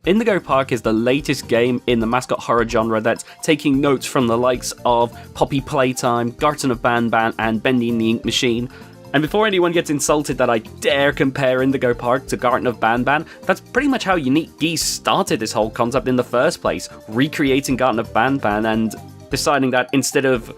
Indigo Park is the latest game in the Mascot horror genre that's taking notes from the likes of Poppy Playtime, Garten of Banban, and Bendy and the Ink Machine. And before anyone gets insulted that I dare compare Indigo Park to Garten of Banban, that's pretty much how Unique Geese started this whole concept in the first place, recreating Garten of Banban and deciding that instead of,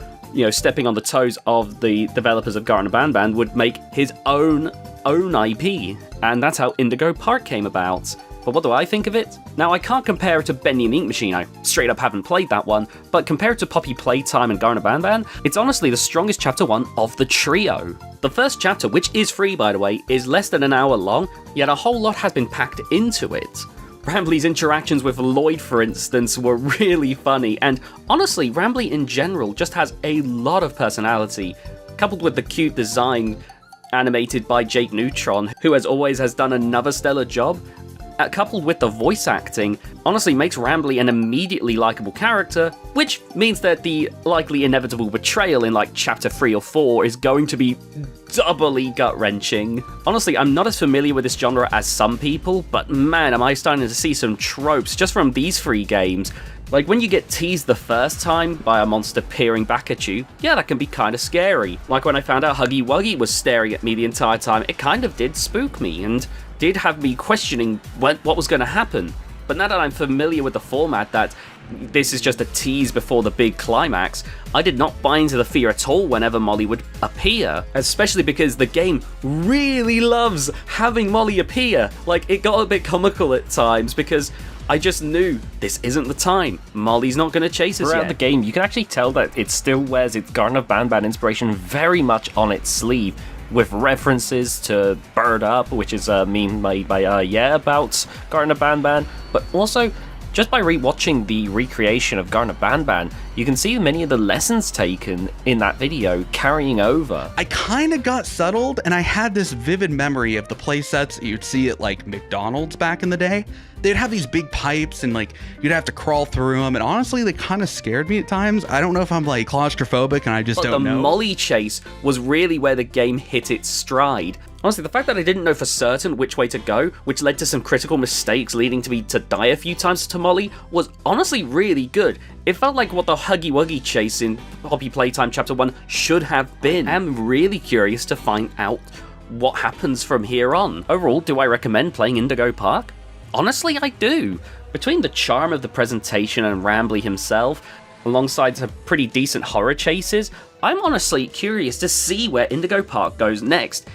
stepping on the toes of the developers of Garten of Banban, would make his own IP. And that's how Indigo Park came about. But what do I think of it? Now, I can't compare it to Bendy and the Ink Machine, I straight up haven't played that one, but compared to Poppy Playtime and Garten of Banban, it's honestly the strongest chapter 1 of the trio. The first chapter, which is free by the way, is less than an hour long, yet a whole lot has been packed into it. Rambly's interactions with Lloyd, for instance, were really funny, and honestly, Rambly in general just has a lot of personality, coupled with the cute design animated by Jake Neutron, who as always has done another stellar job. Coupled with the voice acting, honestly makes Rambly an immediately likable character, which means that the likely inevitable betrayal in like chapter 3 or 4 is going to be doubly gut-wrenching. Honestly, I'm not as familiar with this genre as some people, but man, am I starting to see some tropes just from these 3 games. Like when you get teased the first time by a monster peering back at you, yeah, that can be kind of scary. Like when I found out Huggy Wuggy was staring at me the entire time, it kind of did spook me, and did have me questioning what was going to happen. But now that I'm familiar with the format, that this is just a tease before the big climax, I did not buy into the fear at all whenever Molly would appear, especially because the game really loves having Molly appear. Like, it got a bit comical at times because I just knew this isn't the time. Molly's not going to chase us Throughout the game, you can actually tell that it still wears its Garten of Banban inspiration very much on its sleeve, with references to Bird Up, which is a meme made by about Garten of Banban, but also just by rewatching the recreation of Garten of Banban, you can see many of the lessons taken in that video carrying over. I kind of got settled, and I had this vivid memory of the playsets you'd see at like McDonald's back in the day. They'd have these big pipes and like you'd have to crawl through them, and honestly they kind of scared me at times. I don't know if I'm like claustrophobic and I just don't know. The Molly chase was really where the game hit its stride. Honestly, the fact that I didn't know for certain which way to go, which led to some critical mistakes leading to me to die a few times to Molly, was honestly really good. It felt like what the Huggy Wuggy chase in Poppy Playtime Chapter 1 should have been. I'm really curious to find out what happens from here on. Overall, do I recommend playing Indigo Park? Honestly, I do. Between the charm of the presentation and Rambly himself, alongside some pretty decent horror chases, I'm honestly curious to see where Indigo Park goes next.